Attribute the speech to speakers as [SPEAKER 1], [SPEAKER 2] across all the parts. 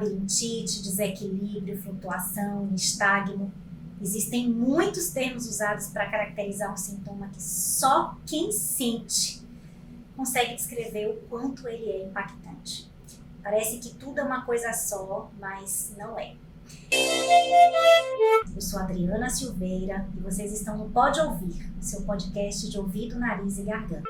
[SPEAKER 1] labirintite, desequilíbrio, flutuação, nistagmo. Existem muitos termos usados para caracterizar um sintoma que só quem sente consegue descrever o quanto ele é impactante. Parece que tudo é uma coisa só, mas não é. Eu sou Adriana Silveira e vocês estão no Pode Ouvir, seu podcast de ouvido, nariz e garganta.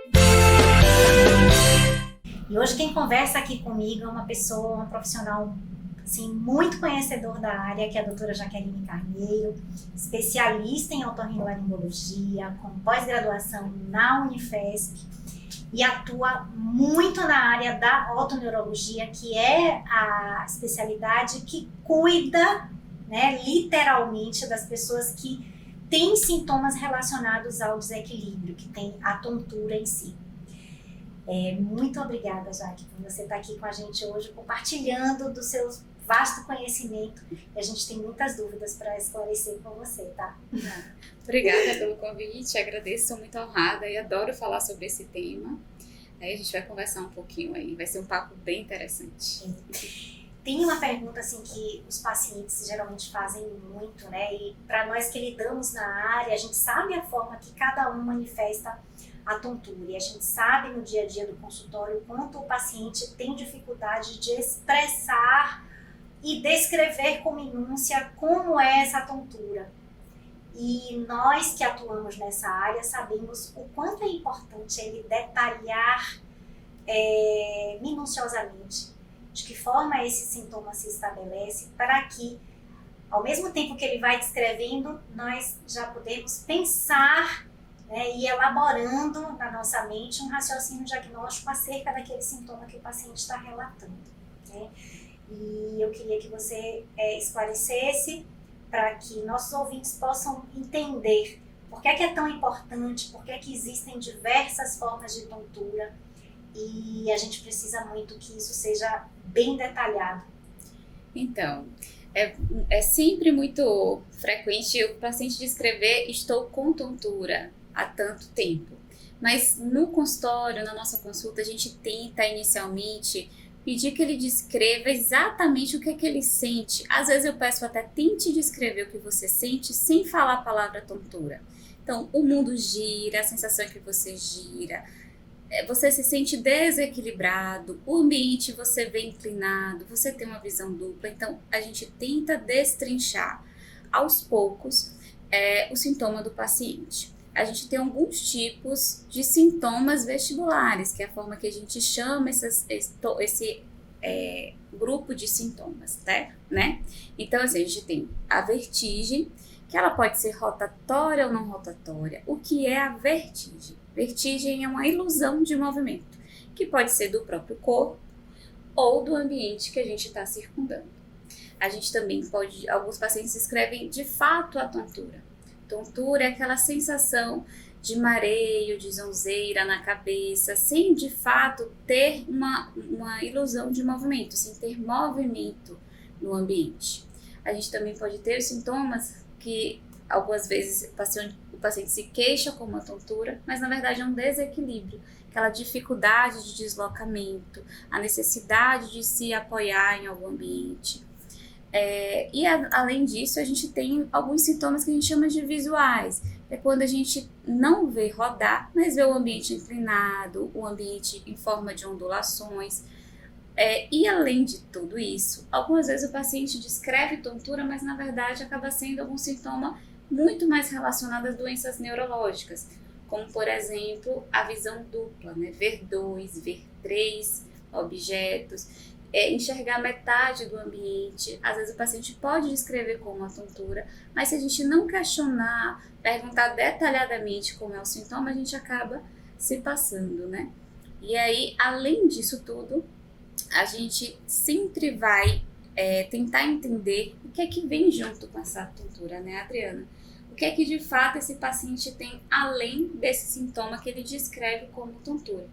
[SPEAKER 1] E hoje quem conversa aqui comigo é uma pessoa, uma profissional assim, muito conhecedor da área, que é a doutora Jaqueline Carneiro, especialista em otorrinolaringologia, com pós-graduação na Unifesp, e atua muito na área da otoneurologia, que é a especialidade que cuida, né, literalmente das pessoas que têm sintomas relacionados ao desequilíbrio, que tem a tontura em si. Muito obrigada, Jaque, por você estar aqui com a gente hoje, compartilhando do seu vasto conhecimento. E a gente tem muitas dúvidas para esclarecer com você, tá?
[SPEAKER 2] Obrigada pelo convite, agradeço, sou muito honrada e adoro falar sobre esse tema. Aí a gente vai conversar um pouquinho aí, vai ser um papo bem interessante.
[SPEAKER 1] Tem uma pergunta assim que os pacientes geralmente fazem muito, né? E para nós que lidamos na área, a gente sabe a forma que cada um manifesta a tontura. E a gente sabe no dia a dia do consultório o quanto o paciente tem dificuldade de expressar e descrever com minúcia como é essa tontura. E nós que atuamos nessa área sabemos o quanto é importante ele detalhar minuciosamente de que forma esse sintoma se estabelece, para que, ao mesmo tempo que ele vai descrevendo, nós já podemos pensar, né, e elaborando na nossa mente um raciocínio diagnóstico acerca daquele sintoma que o paciente está relatando, né? E eu queria que você esclarecesse para que nossos ouvintes possam entender por que é tão importante, por que existem diversas formas de tontura e a gente precisa muito que isso seja bem detalhado.
[SPEAKER 2] Então, é sempre muito frequente o paciente descrever: estou com tontura há tanto tempo. Mas no consultório, na nossa consulta, a gente tenta inicialmente pedir que ele descreva exatamente o que é que ele sente. Às vezes eu peço até: tente descrever o que você sente sem falar a palavra tontura. Então, o mundo gira, a sensação é que você gira, você se sente desequilibrado, o ambiente você vê inclinado, você tem uma visão dupla. Então, a gente tenta destrinchar aos poucos o sintoma do paciente. A gente tem alguns tipos de sintomas vestibulares, que é a forma que a gente chama esse grupo de sintomas, né? Então, assim, a gente tem a vertigem, que ela pode ser rotatória ou não rotatória. O que é a vertigem? Vertigem é uma ilusão de movimento, que pode ser do próprio corpo ou do ambiente que a gente está circundando. A gente também alguns pacientes descrevem de fato a tontura. Tontura é aquela sensação de mareio, de zonzeira na cabeça, sem de fato ter uma ilusão de movimento, sem ter movimento no ambiente. A gente também pode ter sintomas que algumas vezes o paciente se queixa com uma tontura, mas na verdade é um desequilíbrio, aquela dificuldade de deslocamento, a necessidade de se apoiar em algum ambiente. Além disso, a gente tem alguns sintomas que a gente chama de visuais. É quando a gente não vê rodar, mas vê o ambiente inclinado, o ambiente em forma de ondulações. E além de tudo isso, algumas vezes o paciente descreve tontura, mas na verdade acaba sendo algum sintoma muito mais relacionado às doenças neurológicas, como por exemplo a visão dupla, né? Ver 2, ver 3 objetos, enxergar metade do ambiente. Às vezes o paciente pode descrever como uma tontura, mas se a gente não questionar, perguntar detalhadamente como é o sintoma, a gente acaba se passando, né? E aí, além disso tudo, a gente sempre vai tentar entender o que é que vem junto com essa tontura, né, Adriana? O que é que de fato esse paciente tem além desse sintoma que ele descreve como tontura.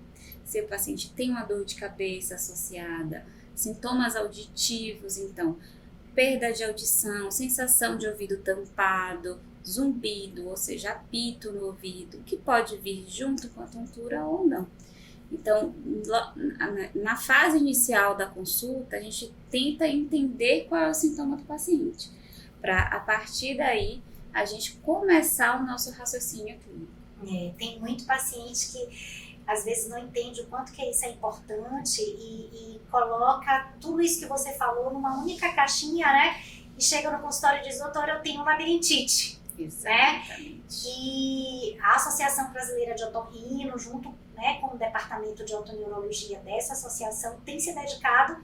[SPEAKER 2] Se o paciente tem uma dor de cabeça associada, sintomas auditivos, então, perda de audição, sensação de ouvido tampado, zumbido, ou seja, apito no ouvido, que pode vir junto com a tontura ou não. Então, na fase inicial da consulta, a gente tenta entender qual é o sintoma do paciente, para a partir daí a gente começar o nosso raciocínio clínico.
[SPEAKER 1] Tem muito paciente que às vezes não entende o quanto que isso é importante e coloca tudo isso que você falou numa única caixinha, né? E chega no consultório e diz, doutor, eu tenho labirintite.
[SPEAKER 2] Exatamente.
[SPEAKER 1] Né? E a Associação Brasileira de Otorrino, junto, né, com o Departamento de Otoneurologia dessa associação, tem se dedicado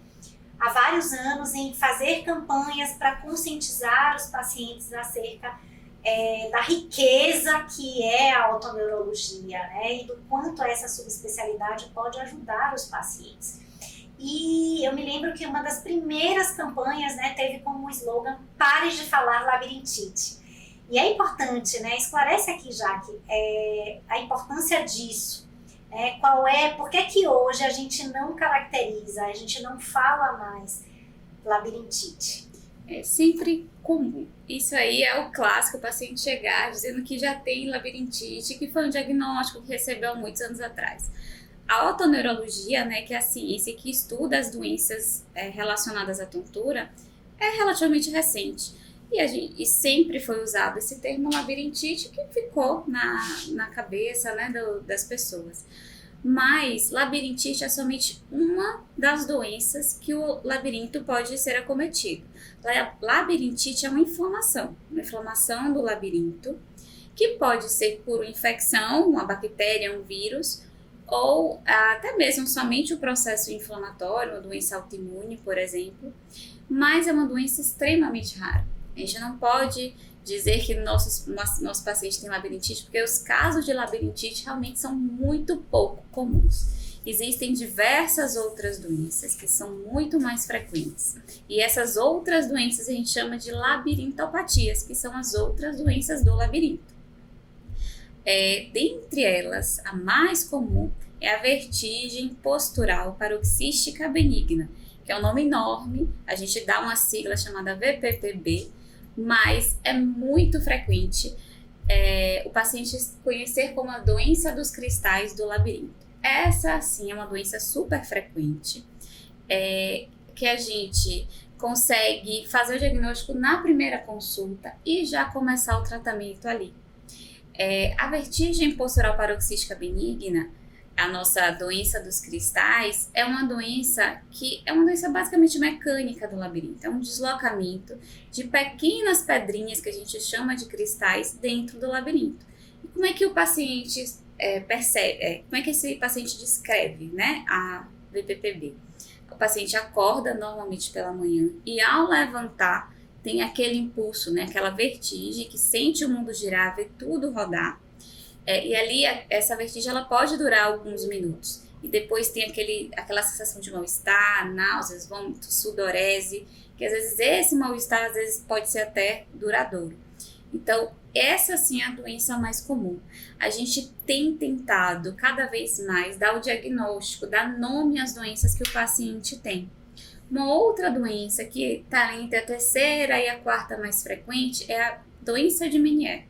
[SPEAKER 1] há vários anos em fazer campanhas para conscientizar os pacientes acerca da riqueza que é a otoneurologia, né, e do quanto essa subespecialidade pode ajudar os pacientes. E eu me lembro que uma das primeiras campanhas, né, teve como slogan, pare de falar labirintite. E é importante, né, esclarece aqui, Jaque, a importância disso. Por que hoje a gente não caracteriza, a gente não fala mais labirintite?
[SPEAKER 2] É sempre comum. Isso aí é o clássico, o paciente chegar dizendo que já tem labirintite, que foi um diagnóstico que recebeu há muitos anos atrás. A otoneurologia, né, que é a ciência que estuda as doenças relacionadas à tontura, é relativamente recente. E sempre foi usado esse termo labirintite, que ficou na cabeça, né, das pessoas. Mas labirintite é somente uma das doenças que o labirinto pode ser acometido. Labirintite é uma inflamação do labirinto, que pode ser por infecção, uma bactéria, um vírus, ou até mesmo somente o processo inflamatório, uma doença autoimune, por exemplo, mas é uma doença extremamente rara. A gente não pode dizer que nosso paciente tem labirintite, porque os casos de labirintite realmente são muito pouco comuns. Existem diversas outras doenças que são muito mais frequentes. E essas outras doenças a gente chama de labirintopatias, que são as outras doenças do labirinto. Dentre elas, a mais comum é a vertigem postural paroxística benigna, que é um nome enorme, a gente dá uma sigla chamada VPPB, mas é muito frequente o paciente conhecer como a doença dos cristais do labirinto. Essa, sim, é uma doença super frequente, que a gente consegue fazer o diagnóstico na primeira consulta e já começar o tratamento ali. A vertigem postural paroxística benigna, a nossa doença dos cristais, é uma doença basicamente mecânica do labirinto. É um deslocamento de pequenas pedrinhas que a gente chama de cristais dentro do labirinto. E como é que o paciente percebe, como é que esse paciente descreve, né, a VPPB? O paciente acorda normalmente pela manhã e ao levantar tem aquele impulso, né, aquela vertigem que sente o mundo girar, vê tudo rodar. E ali, essa vertigem ela pode durar alguns minutos. E depois tem aquela sensação de mal-estar, náuseas, vômito, sudorese, que às vezes esse mal-estar às vezes pode ser até duradouro. Então, essa sim é a doença mais comum. A gente tem tentado cada vez mais dar o diagnóstico, dar nome às doenças que o paciente tem. Uma outra doença que está entre a terceira e a quarta mais frequente é a doença de Meniere,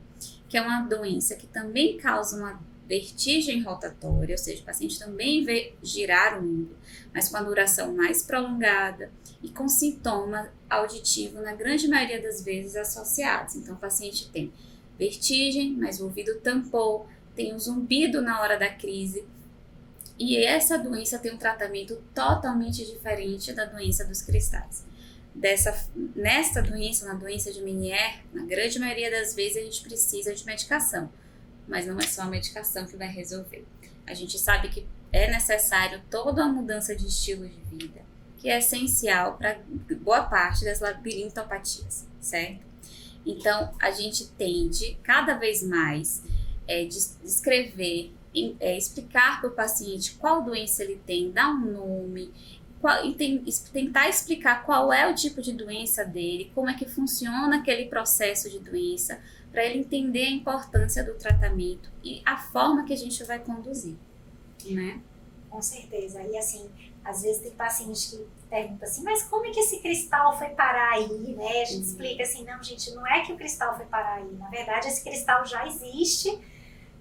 [SPEAKER 2] que é uma doença que também causa uma vertigem rotatória, ou seja, o paciente também vê girar o mundo, mas com a duração mais prolongada e com sintoma auditivo, na grande maioria das vezes, associados. Então, o paciente tem vertigem, mas o ouvido tampou, tem um zumbido na hora da crise, e essa doença tem um tratamento totalmente diferente da doença dos cristais. Nesta doença, na doença de Meniere, na grande maioria das vezes a gente precisa de medicação, mas não é só a medicação que vai resolver. A gente sabe que é necessário toda uma mudança de estilo de vida, que é essencial para boa parte das labirintopatias, certo? Então, a gente tende cada vez mais descrever, explicar para o paciente qual doença ele tem, dar um nome, tentar explicar qual é o tipo de doença dele, como é que funciona aquele processo de doença, para ele entender a importância do tratamento e a forma que a gente vai conduzir, né?
[SPEAKER 1] Com certeza. E assim, às vezes tem paciente que pergunta assim, mas como é que esse cristal foi parar aí, né? A gente explica assim, não, gente, não é que o cristal foi parar aí. Na verdade, esse cristal já existe,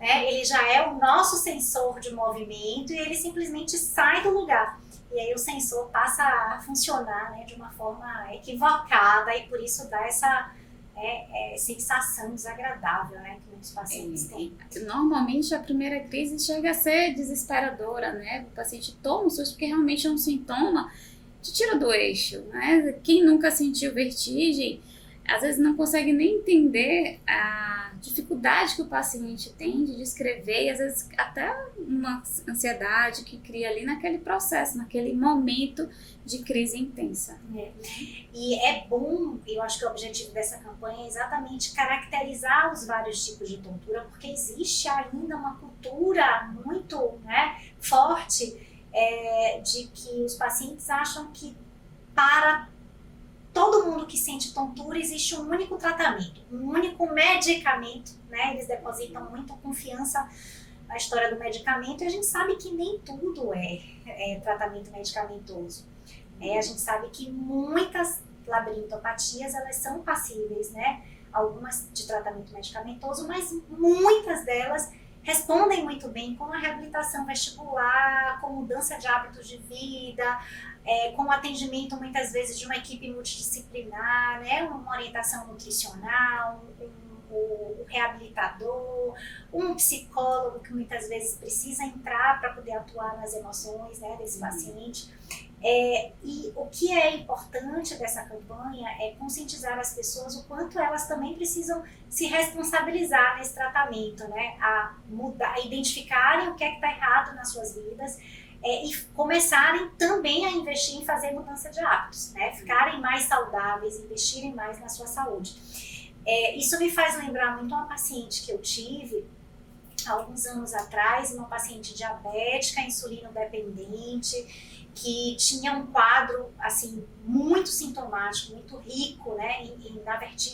[SPEAKER 1] né? Ele já é o nosso sensor de movimento e ele simplesmente sai do lugar. E aí o sensor passa a funcionar, né, de uma forma equivocada e por isso dá essa sensação desagradável, né, que muitos pacientes têm.
[SPEAKER 2] Normalmente a primeira crise chega a ser desesperadora, né? O paciente toma um susto porque realmente é um sintoma te tira do eixo, né? Quem nunca sentiu vertigem, às vezes não consegue nem entender a dificuldade que o paciente tem de descrever e às vezes até uma ansiedade que cria ali naquele processo, naquele momento de crise intensa.
[SPEAKER 1] E é bom, eu acho que o objetivo dessa campanha é exatamente caracterizar os vários tipos de tontura, porque existe ainda uma cultura muito, né, forte de que os pacientes acham que para todo mundo que sente tontura existe um único tratamento, um único medicamento, né? Eles depositam muita confiança na história do medicamento e a gente sabe que nem tudo é tratamento medicamentoso. A gente sabe que muitas labirintopatias elas são passíveis, né? Algumas de tratamento medicamentoso, mas muitas delas respondem muito bem com a reabilitação vestibular, com mudança de hábitos de vida, com o atendimento muitas vezes de uma equipe multidisciplinar, né, uma orientação nutricional, um reabilitador, um psicólogo que muitas vezes precisa entrar para poder atuar nas emoções, né, desse paciente. E o que é importante dessa campanha é conscientizar as pessoas o quanto elas também precisam se responsabilizar nesse tratamento, né, a mudar, a identificarem o que é que está errado nas suas vidas, e começarem também a investir em fazer mudança de hábitos, né? Ficarem mais saudáveis, investirem mais na sua saúde. Isso me faz lembrar muito uma paciente que eu tive há alguns anos atrás, uma paciente diabética, insulino-dependente, que tinha um quadro assim muito sintomático, muito rico, né?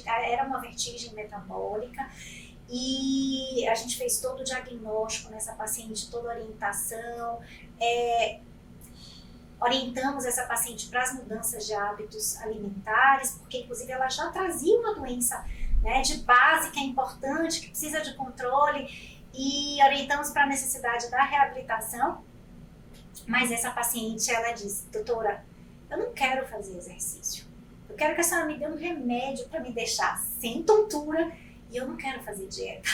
[SPEAKER 1] Era uma vertigem metabólica. E a gente fez todo o diagnóstico nessa paciente, toda a orientação, orientamos essa paciente para as mudanças de hábitos alimentares, porque inclusive ela já trazia uma doença, né, de base que é importante, que precisa de controle, e orientamos para a necessidade da reabilitação, mas essa paciente, ela disse: doutora, eu não quero fazer exercício, eu quero que a senhora me dê um remédio para me deixar sem tontura, e eu não quero fazer dieta.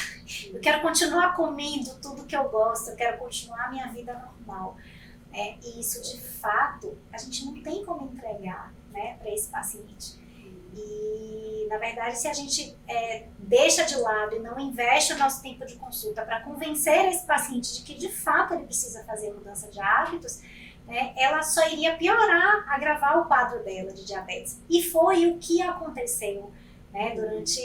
[SPEAKER 1] Eu quero continuar comendo tudo que eu gosto, eu quero continuar a minha vida normal. E isso, de fato, a gente não tem como entregar, né, para esse paciente. E, na verdade, se a gente deixa de lado e não investe o nosso tempo de consulta para convencer esse paciente de que, de fato, ele precisa fazer mudança de hábitos, né, ela só iria piorar, agravar o quadro dela de diabetes. E foi o que aconteceu, né, durante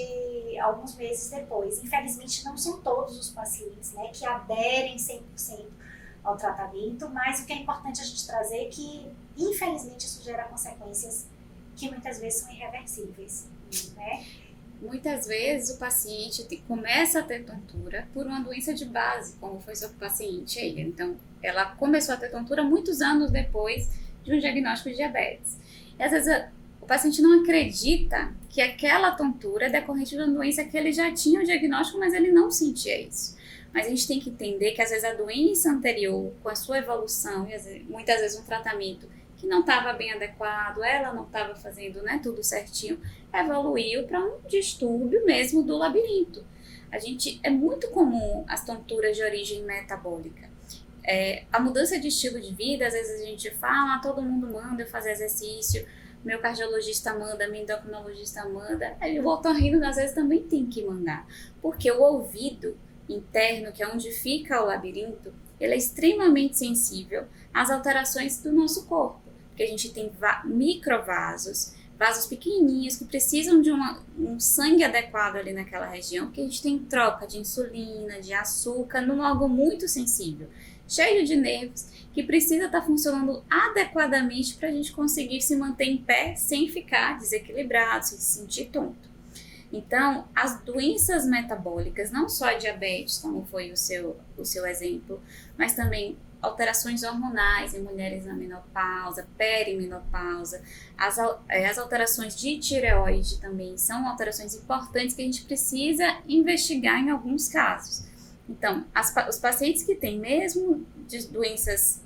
[SPEAKER 1] alguns meses depois. Infelizmente, não são todos os pacientes, né, que aderem 100% ao tratamento, mas o que é importante a gente trazer é que, infelizmente, isso gera consequências que muitas vezes são irreversíveis, né?
[SPEAKER 2] Muitas vezes o paciente começa a ter tontura por uma doença de base, como foi seu paciente aí. Então, ela começou a ter tontura muitos anos depois de um diagnóstico de diabetes. E às vezes o paciente não acredita que aquela tontura é decorrente de uma doença que ele já tinha o diagnóstico, mas ele não sentia isso. Mas a gente tem que entender que às vezes a doença anterior, com a sua evolução, e muitas vezes um tratamento que não estava bem adequado, ela não estava fazendo, né, tudo certinho, evoluiu para um distúrbio mesmo do labirinto. É muito comum as tonturas de origem metabólica. A mudança de estilo de vida, às vezes a gente fala, todo mundo manda eu fazer exercício, meu cardiologista manda, meu endocrinologista manda, aí o otorrino às vezes também tem que mandar, porque o ouvido interno, que é onde fica o labirinto, ele é extremamente sensível às alterações do nosso corpo, porque a gente tem microvasos, vasos pequenininhos que precisam de um sangue adequado ali naquela região, porque a gente tem troca de insulina, de açúcar, num órgão muito sensível, cheio de nervos, que precisa estar funcionando adequadamente para a gente conseguir se manter em pé sem ficar desequilibrado, sem se sentir tonto. Então, as doenças metabólicas, não só a diabetes, como foi o seu exemplo, mas também alterações hormonais em mulheres na menopausa, perimenopausa, as alterações de tireoide também são alterações importantes que a gente precisa investigar em alguns casos. Então, os pacientes que têm mesmo de doenças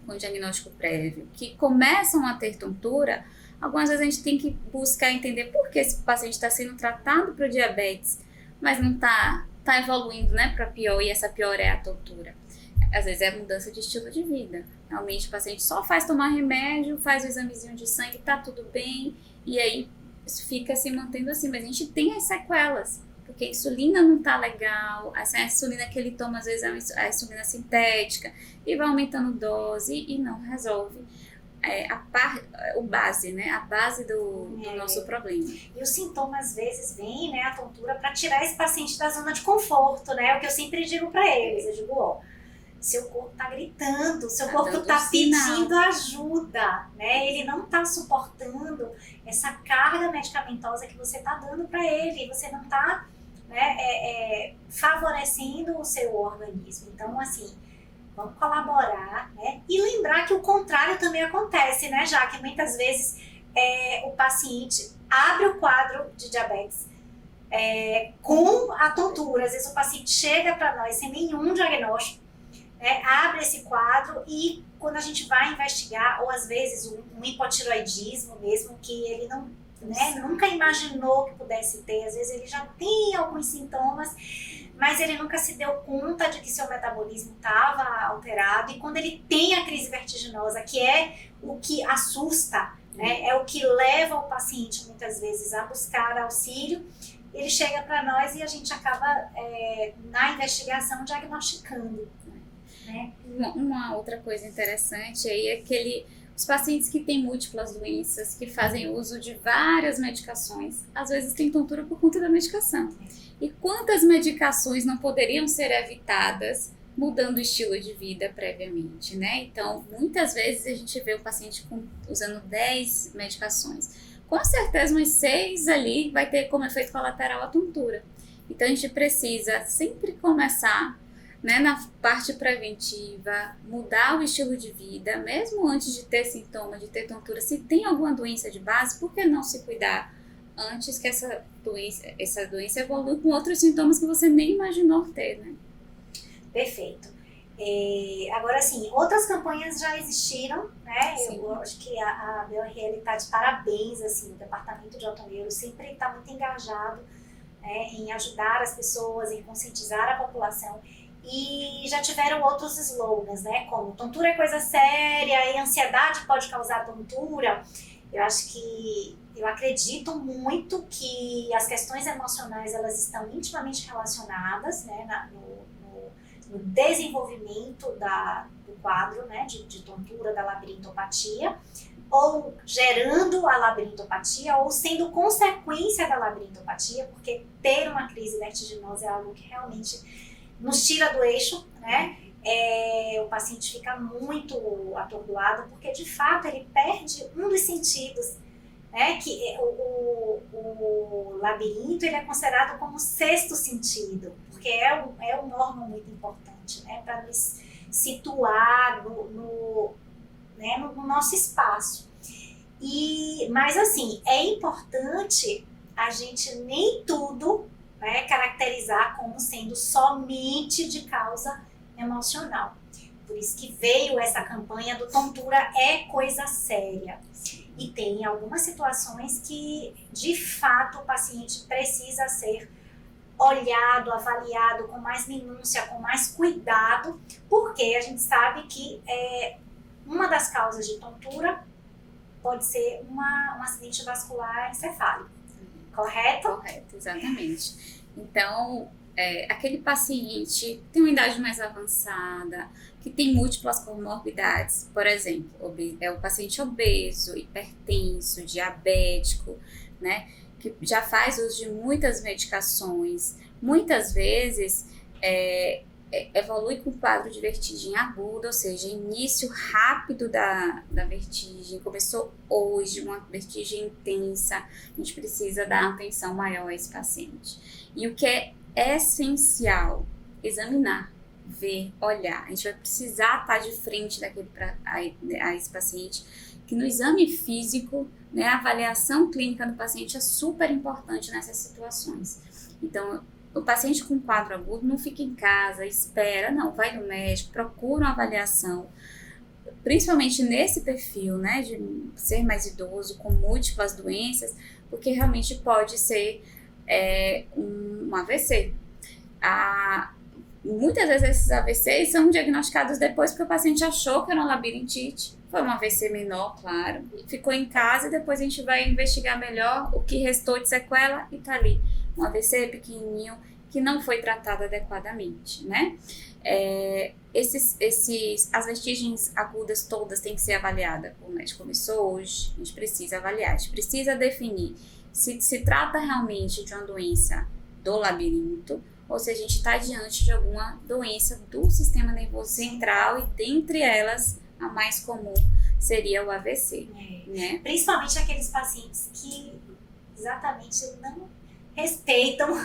[SPEAKER 2] com diagnóstico prévio, que começam a ter tontura, algumas vezes a gente tem que buscar entender por que esse paciente está sendo tratado para diabetes, mas não está evoluindo, né, para pior, e essa pior é a tontura. Às vezes é a mudança de estilo de vida. Realmente o paciente só faz tomar remédio, faz o examezinho de sangue, tá tudo bem, e aí fica se mantendo assim, mas a gente tem as sequelas, porque a insulina não tá legal, a insulina que ele toma às vezes é a insulina sintética, e vai aumentando dose e não resolve o base, né? A base do nosso problema.
[SPEAKER 1] E os sintomas às vezes vêm, né, a tontura, para tirar esse paciente da zona de conforto, né? É o que eu sempre digo para eles, eu digo, ó, seu corpo tá gritando, seu corpo tá pedindo ajuda, né? Ele não tá suportando essa carga medicamentosa que você tá dando para ele, você não tá, né, favorecendo o seu organismo. Então, assim, vamos colaborar, né? E lembrar que o contrário também acontece, né? Já que muitas vezes o paciente abre o quadro de diabetes com a tontura. Às vezes o paciente chega para nós sem nenhum diagnóstico, né? Abre esse quadro e quando a gente vai investigar, ou às vezes um hipotiroidismo mesmo, que ele não, né, nunca imaginou que pudesse ter, às vezes ele já tem alguns sintomas, mas ele nunca se deu conta de que seu metabolismo estava alterado, e quando ele tem a crise vertiginosa, que é o que assusta, né, é o que leva o paciente muitas vezes a buscar auxílio, ele chega para nós e a gente acaba na investigação diagnosticando. Né?
[SPEAKER 2] Uma outra coisa interessante aí é os pacientes que têm múltiplas doenças, que fazem uso de várias medicações, às vezes têm tontura por conta da medicação. E quantas medicações não poderiam ser evitadas mudando o estilo de vida previamente, né? Então, muitas vezes a gente vê o paciente usando 10 medicações. Com certeza, umas 6 ali vai ter como efeito colateral a tontura. Então, a gente precisa sempre começar, né, na parte preventiva, mudar o estilo de vida, mesmo antes de ter sintoma, de ter tontura. Se tem alguma doença de base, por que não se cuidar antes que essa doença evolua com outros sintomas que você nem imaginou ter, né?
[SPEAKER 1] Perfeito. Agora, sim, outras campanhas já existiram, né?
[SPEAKER 2] Sim.
[SPEAKER 1] Eu acho que a BioRL está de parabéns, assim, o Departamento de Otoneuro sempre está muito engajado, né, em ajudar as pessoas, em conscientizar a população. E já tiveram outros slogans, né? Como tontura é coisa séria e ansiedade pode causar tontura. Eu acredito muito que as questões emocionais, elas estão intimamente relacionadas, né, no desenvolvimento do quadro, né, de tontura, da labirintopatia, ou gerando a labirintopatia, ou sendo consequência da labirintopatia, porque ter uma crise vertiginosa é algo que realmente nos tira do eixo, né? O paciente fica muito atordoado, porque de fato ele perde um dos sentidos, né? Que o labirinto, ele é considerado como o sexto sentido, porque é um órgão muito importante, né? Para nos situar no nosso espaço. Mas assim, é importante a gente nem tudo, né, caracterizar como sendo somente de causa emocional. Por isso que veio essa campanha do tontura é coisa séria. E tem algumas situações que, de fato, o paciente precisa ser olhado, avaliado com mais minúcia, com mais cuidado, porque a gente sabe que uma das causas de tontura pode ser um acidente vascular encefálico. Correto?
[SPEAKER 2] Correto, exatamente. Então, aquele paciente que tem uma idade mais avançada, que tem múltiplas comorbidades, por exemplo, o paciente obeso, hipertenso, diabético, né, que já faz uso de muitas medicações, muitas vezes evolui com quadro de vertigem aguda, ou seja, início rápido da vertigem, começou hoje, uma vertigem intensa, a gente precisa dar atenção maior a esse paciente. E o que é essencial, examinar, ver, olhar. A gente vai precisar estar de frente a esse paciente, que no exame físico, né, a avaliação clínica do paciente é super importante nessas situações. Então, o paciente com quadro agudo não fica em casa, espera, não, vai no médico, procura uma avaliação, principalmente nesse perfil, né, de ser mais idoso, com múltiplas doenças, porque realmente pode ser um AVC. Muitas vezes esses AVCs são diagnosticados depois porque o paciente achou que era uma labirintite, foi um AVC menor, claro, ficou em casa e depois a gente vai investigar melhor o que restou de sequela e tá ali, um AVC pequenininho que não foi tratado adequadamente, né? As vertigens agudas todas têm que ser avaliadas. O médico começou hoje, a gente precisa avaliar, a gente precisa definir se trata realmente de uma doença do labirinto ou se a gente está diante de alguma doença do sistema nervoso central e dentre elas a mais comum seria o AVC, né?
[SPEAKER 1] Principalmente aqueles pacientes que exatamente não respeitam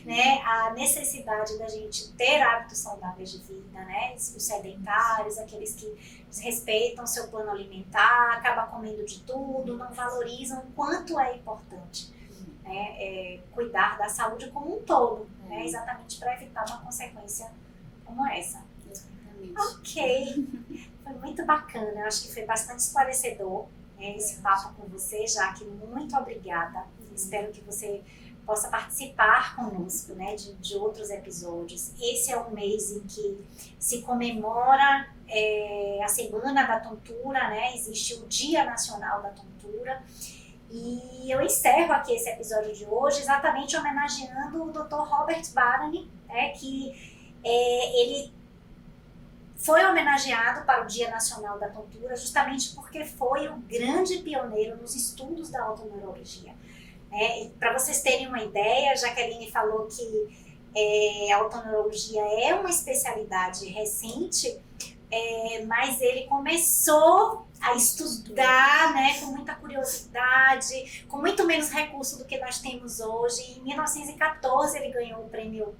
[SPEAKER 1] né, a necessidade da gente ter hábitos saudáveis de vida, né? Os sedentários, aqueles que desrespeitam seu plano alimentar, acabam comendo de tudo, não valorizam o quanto é importante né, cuidar da saúde como um todo, né? Exatamente para evitar uma consequência como essa.
[SPEAKER 2] Exatamente.
[SPEAKER 1] Ok, foi muito bacana, eu acho que foi bastante esclarecedor esse papo com você, Jaque, muito obrigada. Espero que você possa participar conosco, né, de outros episódios. Esse é um mês em que se comemora a Semana da Tontura, né, existe o Dia Nacional da Tontura, e eu encerro aqui esse episódio de hoje exatamente homenageando o Dr. Robert Barani, que ele foi homenageado para o Dia Nacional da Tontura justamente porque foi o grande pioneiro nos estudos da otoneurologia. Para vocês terem uma ideia, a Jaqueline falou que a otoneurologia é uma especialidade recente, mas ele começou a estudar, né, com muita curiosidade, com muito menos recurso do que nós temos hoje. Em 1914 ele ganhou o Prêmio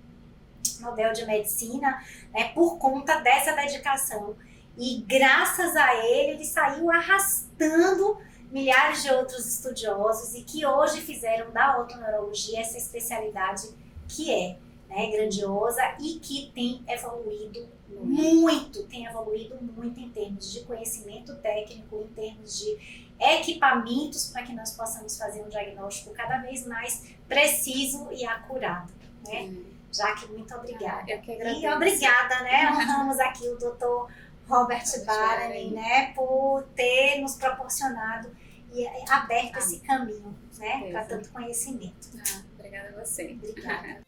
[SPEAKER 1] Nobel de Medicina, né, por conta dessa dedicação. E graças a ele saiu arrastando milhares de outros estudiosos e que hoje fizeram da otoneurologia essa especialidade que é grandiosa e que tem evoluído muito em termos de conhecimento técnico, em termos de equipamentos para que nós possamos fazer um diagnóstico cada vez mais preciso e acurado, né? Jaque, muito obrigada.
[SPEAKER 2] Eu que agradeço.
[SPEAKER 1] E obrigada, né? Honramos aqui o Dr. Robert Barani, né, por ter nos proporcionado e aberto esse caminho, né, para tanto conhecimento.
[SPEAKER 2] Obrigada a você.
[SPEAKER 1] Obrigada.